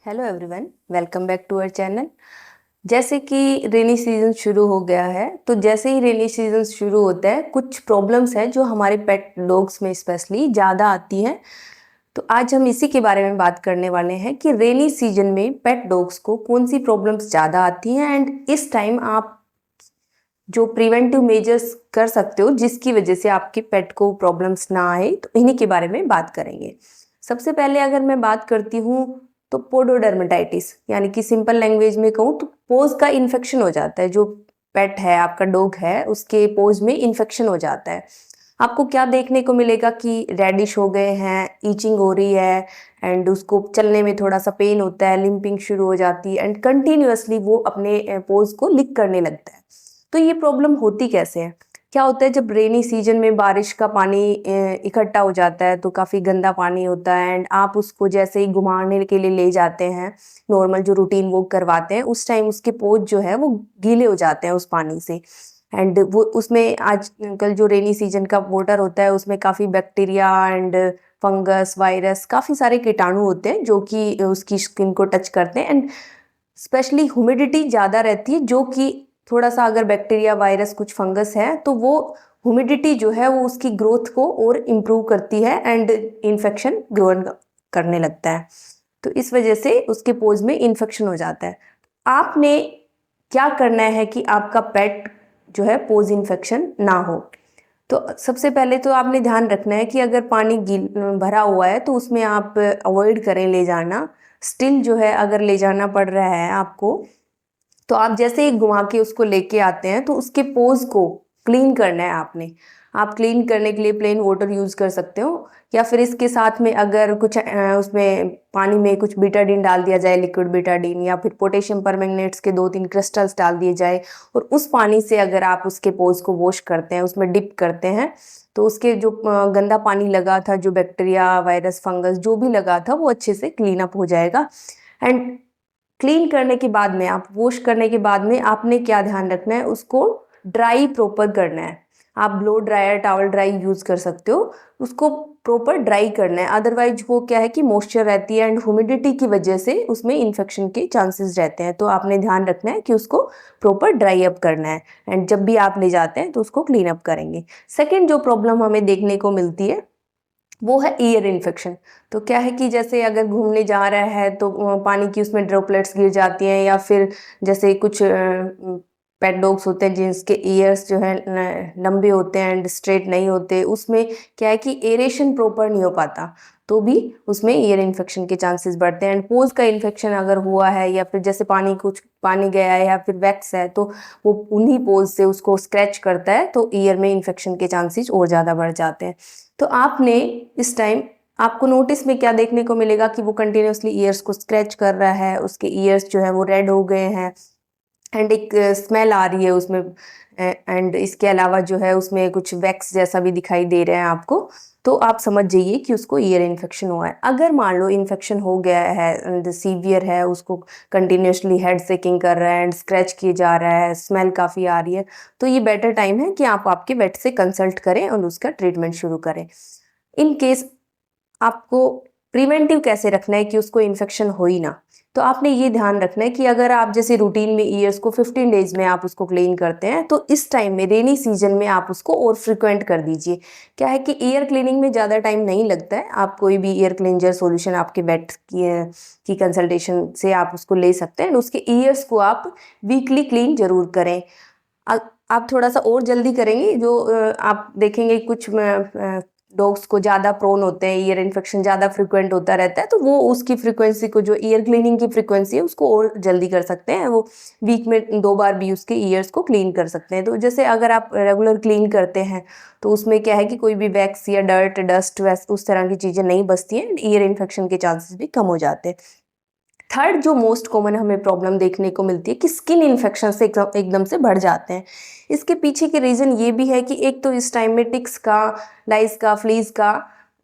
Hello everyone, welcome back to our channel. जैसे कि rainy season शुरू हो गया है, तो जैसे ही रेनी सीजन शुरू होता है कुछ प्रॉब्लम्स हैं जो हमारे पेट डॉग्स में स्पेशली ज़्यादा आती हैं। तो आज हम इसी के बारे में बात करने वाले हैं कि रेनी सीजन में पेट डॉग्स को कौन सी प्रॉब्लम्स ज़्यादा आती हैं एंड इस टाइम आप जो प्रिवेंटिव मेजर्स कर सकते हो जिसकी वजह से आपके पेट को प्रॉब्लम्स ना आए, तो इन्हीं के बारे में बात करेंगे। सबसे पहले अगर मैं बात करती हूँ तो पोडोडर्मेटाइटिस, यानी कि सिंपल लैंग्वेज में कहूँ तो पोज का इन्फेक्शन हो जाता है। जो पेट है, आपका डॉग है, उसके पोज में इन्फेक्शन हो जाता है। आपको क्या देखने को मिलेगा कि रेडिश हो गए हैं, ईचिंग हो रही है एंड उसको चलने में थोड़ा सा पेन होता है, लिंपिंग शुरू हो जाती है एंड कंटिन्यूअसली वो अपने पोज को लिक करने लगता है। तो ये प्रॉब्लम होती कैसे है? क्या होता है, जब रेनी सीजन में बारिश का पानी इकट्ठा हो जाता है तो काफ़ी गंदा पानी होता है एंड आप उसको जैसे ही घुमाने के लिए ले जाते हैं, नॉर्मल जो रूटीन वॉक करवाते हैं, उस टाइम उसके पोज जो है वो गीले हो जाते हैं उस पानी से। एंड वो उसमें आजकल जो रेनी सीजन का वाटर होता है उसमें काफ़ी बैक्टीरिया एंड फंगस, वायरस, काफ़ी सारे कीटाणु होते हैं जो कि उसकी स्किन को टच करते हैं एंड स्पेशली ह्यूमिडिटी ज़्यादा रहती है, जो कि थोड़ा सा अगर बैक्टीरिया, वायरस, कुछ फंगस है तो वो ह्यूमिडिटी जो है वो उसकी ग्रोथ को और इम्प्रूव करती है एंड इन्फेक्शन ग्रो करने लगता है। तो इस वजह से उसके पोज में इन्फेक्शन हो जाता है। आपने क्या करना है कि आपका पेट जो है पोज इन्फेक्शन ना हो? तो सबसे पहले तो आपने ध्यान रखना है कि अगर पानी भरा हुआ है तो उसमें आप अवॉइड करें ले जाना। स्टिल जो है अगर ले जाना पड़ रहा है आपको, तो आप जैसे ही घुमा के उसको लेके आते हैं तो उसके पोज को क्लीन करना है आपने। आप क्लीन करने के लिए प्लेन वाटर यूज़ कर सकते हो, या फिर इसके साथ में अगर कुछ उसमें पानी में कुछ बीटाडीन डाल दिया जाए, लिक्विड बीटाडीन, या फिर पोटेशियम परमैंगनेट्स के 2-3 क्रिस्टल्स डाल दिए जाए और उस पानी से अगर आप उसके पोज को वॉश करते हैं, उसमें डिप करते हैं, तो उसके जो गंदा पानी लगा था, जो बैक्टीरिया, वायरस, फंगस जो भी लगा था, वो अच्छे से क्लीन अप हो जाएगा। एंड क्लीन करने के बाद में, आप वॉश करने के बाद में आपने क्या ध्यान रखना है, उसको ड्राई प्रॉपर करना है। आप blow dryer, towel dry use कर सकते हो, उसको प्रॉपर ड्राई करना है। अदरवाइज वो क्या है कि मॉइस्चर रहती है एंड ह्यूमिडिटी की वजह से उसमें इन्फेक्शन के चांसेस रहते हैं। तो आपने ध्यान रखना है कि उसको प्रॉपर ड्राई अप करना है एंड जब भी आप ले जाते हैं तो उसको क्लीन अप करेंगे। सेकेंड जो प्रॉब्लम हमें देखने को मिलती है वो है ईयर इन्फेक्शन। तो क्या है कि जैसे अगर घूमने जा रहा है तो पानी की उसमें ड्रॉपलेट्स गिर जाती हैं, या फिर जैसे कुछ पेट डॉग्स होते हैं जिसके ईयर्स जो है लंबे होते हैं एंड स्ट्रेट नहीं होते, उसमें क्या है कि एरेशन प्रॉपर नहीं हो पाता, तो भी उसमें ईयर इन्फेक्शन के चांसेस बढ़ते हैं। एंड पोज का इन्फेक्शन अगर हुआ है, या फिर जैसे कुछ पानी गया है या फिर वैक्स है, तो वो उन्हीं पोज से उसको स्क्रैच करता है, तो ईयर में इन्फेक्शन के चांसेस और ज़्यादा बढ़ जाते हैं। तो आपने इस टाइम, आपको नोटिस में क्या देखने को मिलेगा कि वो कंटिन्यूअसली ईयर्स को स्क्रैच कर रहा है, उसके ईयर्स जो है वो रेड हो गए हैं एंड एक स्मेल आ रही है उसमें, एंड इसके अलावा जो है उसमें कुछ वैक्स जैसा भी दिखाई दे रहा है आपको। तो आप समझ जाइए कि उसको ईयर इन्फेक्शन हुआ है। अगर मान लो इन्फेक्शन हो गया है एंड सीवियर है, उसको कंटिन्यूअसली हेड सेकिंग कर रहा है एंड स्क्रैच किए जा रहा है, स्मेल काफ़ी आ रही है, तो ये बेटर टाइम है कि आप आपके वेट से कंसल्ट करें और उसका ट्रीटमेंट शुरू करें। इन केस आपको प्रिवेंटिव कैसे रखना है कि उसको इन्फेक्शन हो ही ना, तो आपने ये ध्यान रखना है कि अगर आप जैसे रूटीन में ईयर्स को 15 डेज में आप उसको क्लीन करते हैं, तो इस टाइम में रेनी सीजन में आप उसको और फ्रिक्वेंट कर दीजिए। क्या है कि ईयर क्लीनिंग में ज़्यादा टाइम नहीं लगता है, आप कोई भी ईयर क्लींजर सॉल्यूशन आपके वेट की कंसल्टेशन से आप उसको ले सकते हैं। उसके ईयर्स को आप वीकली क्लीन जरूर करें। आप थोड़ा सा और जल्दी करेंगे, जो आप देखेंगे कुछ डॉग्स को ज़्यादा प्रोन होते हैं, ईयर इन्फेक्शन ज़्यादा फ्रिक्वेंट होता रहता है, तो वो उसकी फ्रीक्वेंसी को, जो ईयर क्लीनिंग की फ्रीक्वेंसी है, उसको और जल्दी कर सकते हैं। वो वीक में 2 बार भी उसके ईयर्स को क्लीन कर सकते हैं। तो जैसे अगर आप रेगुलर क्लीन करते हैं तो उसमें क्या है कि कोई भी वैक्स या डर्ट, डस्ट, उस तरह की चीज़ें नहीं बचती हैं, ईयर इन्फेक्शन के चांसेस भी कम हो जाते हैं। थर्ड जो मोस्ट कॉमन हमें प्रॉब्लम देखने को मिलती है कि स्किन इन्फेक्शन से एकदम से बढ़ जाते हैं। इसके पीछे के रीज़न ये भी है कि एक तो इस टाइम में टिक्स का, लाइस का, फ्लीज का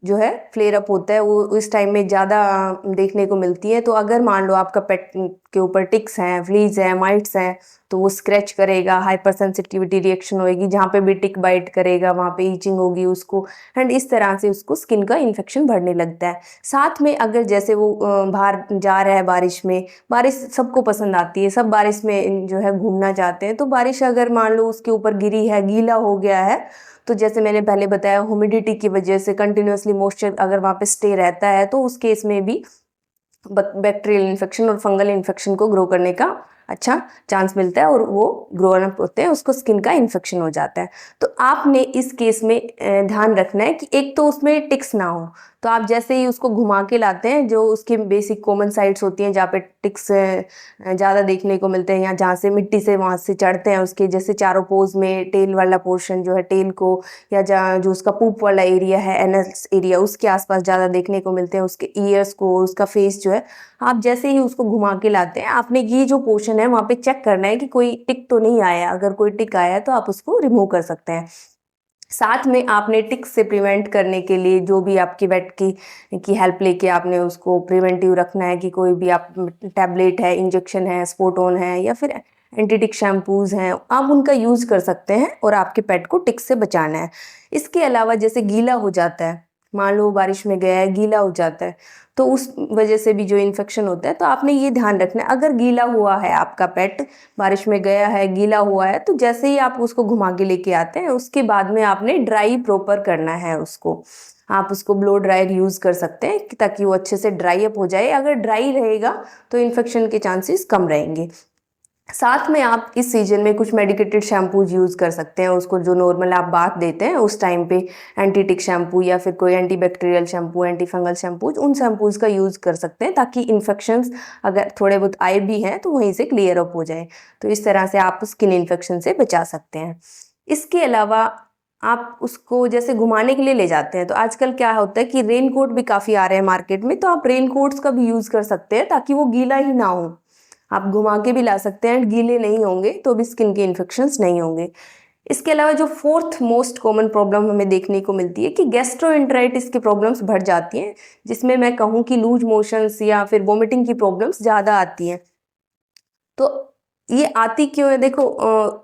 जो है फ्लेयर अप होता है वो इस टाइम में ज़्यादा देखने को मिलती है। तो अगर मान लो आपका पेट के ऊपर टिक्स हैं, फ्लीज हैं, माइट्स हैं, तो वो स्क्रैच करेगा, हाइपर सेंसिटिविटी रिएक्शन होएगी, जहाँ पे भी टिक बाइट करेगा वहाँ पे ईचिंग होगी उसको, एंड इस तरह से उसको स्किन का इन्फेक्शन बढ़ने लगता है। साथ में अगर जैसे वो बाहर जा रहा है बारिश में, बारिश सबको पसंद आती है, सब बारिश में जो है घूमना चाहते हैं, तो बारिश अगर मान लो उसके ऊपर गिरी है, गीला हो गया है, तो जैसे मैंने पहले बताया ह्यूमिडिटी की वजह से कंटिन्यूअसली मॉइस्चर अगर वहाँ पे स्टे रहता है, तो उस केस में भी बैक्टीरियल इन्फेक्शन और फंगल इन्फेक्शन को ग्रो करने का अच्छा चांस मिलता है और वो ग्रो अप होते हैं, उसको स्किन का इन्फेक्शन हो जाता है। तो आपने इस केस में ध्यान रखना है कि एक तो उसमें टिक्स ना हो, तो आप जैसे ही उसको घुमा के लाते हैं, जो उसके बेसिक कॉमन साइट्स होती हैं जहाँ पे टिक्स ज़्यादा देखने को मिलते हैं, या जहाँ से मिट्टी से वहाँ से चढ़ते हैं उसके, जैसे चारों पोज में टेल वाला पोर्शन जो है टेल को, या जहाँ जो उसका पूप वाला एरिया है, एनल्स एरिया, उसके आसपास ज़्यादा देखने को मिलते हैं, उसके ईयर्स को, उसका फेस जो है, आप जैसे ही उसको घुमा के लाते हैं, आपने ये जो पोर्शन है वहाँ पे चेक करना है कि कोई टिक तो नहीं आया। अगर कोई टिक आया है तो आप उसको रिमूव कर सकते हैं। साथ में आपने टिक्स से प्रिवेंट करने के लिए जो भी आपकी वेट की हेल्प लेके आपने उसको प्रिवेंटिव रखना है, कि कोई भी आप टैबलेट है, इंजेक्शन है, स्पोटोन है, या फिर एंटी टिक शैम्पूज हैं, आप उनका यूज़ कर सकते हैं और आपके पेट को टिक से बचाना है। इसके अलावा जैसे गीला हो जाता है, मान लो बारिश में गया है, गीला हो जाता है, तो उस वजह से भी जो इन्फेक्शन होता है, तो आपने ये ध्यान रखना है, अगर गीला हुआ है आपका पेट, बारिश में गया है, गीला हुआ है, तो जैसे ही आप उसको घुमा के लेके आते हैं, उसके बाद में आपने ड्राई प्रॉपर करना है उसको। आप उसको ब्लो ड्रायर यूज़ कर सकते हैं ताकि वो अच्छे से ड्राई अप हो जाए। अगर ड्राई रहेगा तो इन्फेक्शन के चांसेस कम रहेंगे। साथ में आप इस सीजन में कुछ मेडिकेटेड शैम्पूज यूज़ कर सकते हैं उसको, जो नॉर्मल आप बाथ देते हैं उस टाइम पे एंटी टिक शैम्पू या फिर कोई anti bacterial shampoo, anti fungal shampoos, उन शैम्पूज का यूज़ कर सकते हैं, ताकि इन्फेक्शंस अगर थोड़े बहुत आए भी हैं तो वहीं से क्लियर अप हो जाए। तो इस तरह से आप स्किन इन्फेक्शन से बचा सकते हैं। इसके अलावा आप उसको जैसे घुमाने के लिए ले जाते हैं, तो आजकल क्या होता है कि रेन कोट भी काफ़ी आ रहे हैं मार्केट में, तो आप रेन कोट्स का भी यूज़ कर सकते हैं ताकि वो गीला ही ना हो। आप घुमा के भी ला सकते हैं, गीले नहीं होंगे तो भी स्किन के इन्फेक्शंस नहीं होंगे। इसके अलावा जो फोर्थ मोस्ट कॉमन प्रॉब्लम हमें देखने को मिलती है कि गैस्ट्रोएंटेराइटिस की प्रॉब्लम्स बढ़ जाती हैं, जिसमें मैं कहूँ कि लूज मोशंस या फिर वोमिटिंग की प्रॉब्लम्स ज़्यादा आती हैं। तो ये आती क्यों है? देखो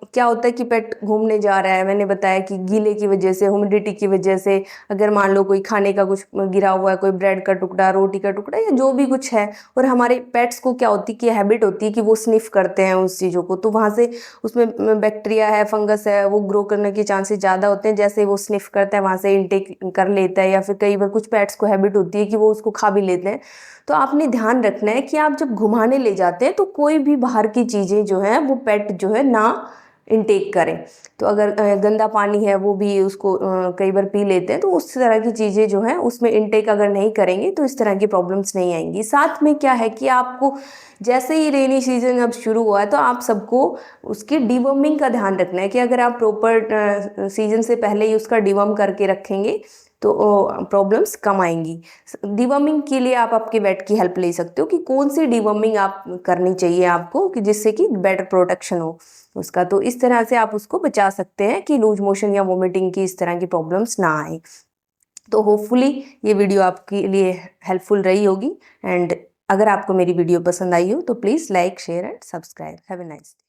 क्या होता है कि पेट घूमने जा रहा है, मैंने बताया कि गीले की वजह से, ह्यूमिडिटी की वजह से, अगर मान लो कोई खाने का कुछ गिरा हुआ है, कोई ब्रेड का टुकड़ा, रोटी का टुकड़ा, या जो भी कुछ है, और हमारे पेट्स को क्या होती है कि हैबिट होती है कि वो स्निफ करते हैं उस चीज़ों को, तो वहाँ से उसमें बैक्टीरिया है, फंगस है, वो ग्रो करने के चांसेस ज़्यादा होते हैं। जैसे वो स्निफ करता है वहाँ से इनटेक कर लेता है, या फिर कई बार कुछ पेट्स को हैबिट होती है कि वो उसको खा भी लेते हैं। तो आपने ध्यान रखना है कि आप जब घुमाने ले जाते हैं तो कोई भी बाहर की चीज़ें जो हैं वो पेट जो है ना इनटेक करें। तो अगर गंदा पानी है वो भी उसको कई बार पी लेते हैं, तो उस तरह की चीज़ें जो हैं उसमें इनटेक अगर नहीं करेंगे तो इस तरह की प्रॉब्लम्स नहीं आएंगी। साथ में क्या है कि आपको जैसे ही रेनी सीजन अब शुरू हुआ है, तो आप सबको उसकी डिवर्मिंग का ध्यान रखना है, कि अगर आप प्रॉपर सीजन से पहले ही उसका डिवर्म करके रखेंगे तो प्रॉब्लम्स कम आएंगी। डिवर्मिंग के लिए आप आपके वेट की हेल्प ले सकते हो कि कौन सी डिवर्मिंग आप करनी चाहिए आपको, कि जिससे कि बेटर प्रोटेक्शन हो उसका। तो इस तरह से आप उसको बचा सकते हैं कि लूज मोशन या वोमिटिंग की इस तरह की प्रॉब्लम्स ना आए। तो होपफुली ये वीडियो आपके लिए हेल्पफुल रही होगी, एंड अगर आपको मेरी वीडियो पसंद आई हो तो please like, share and subscribe. Have a nice day.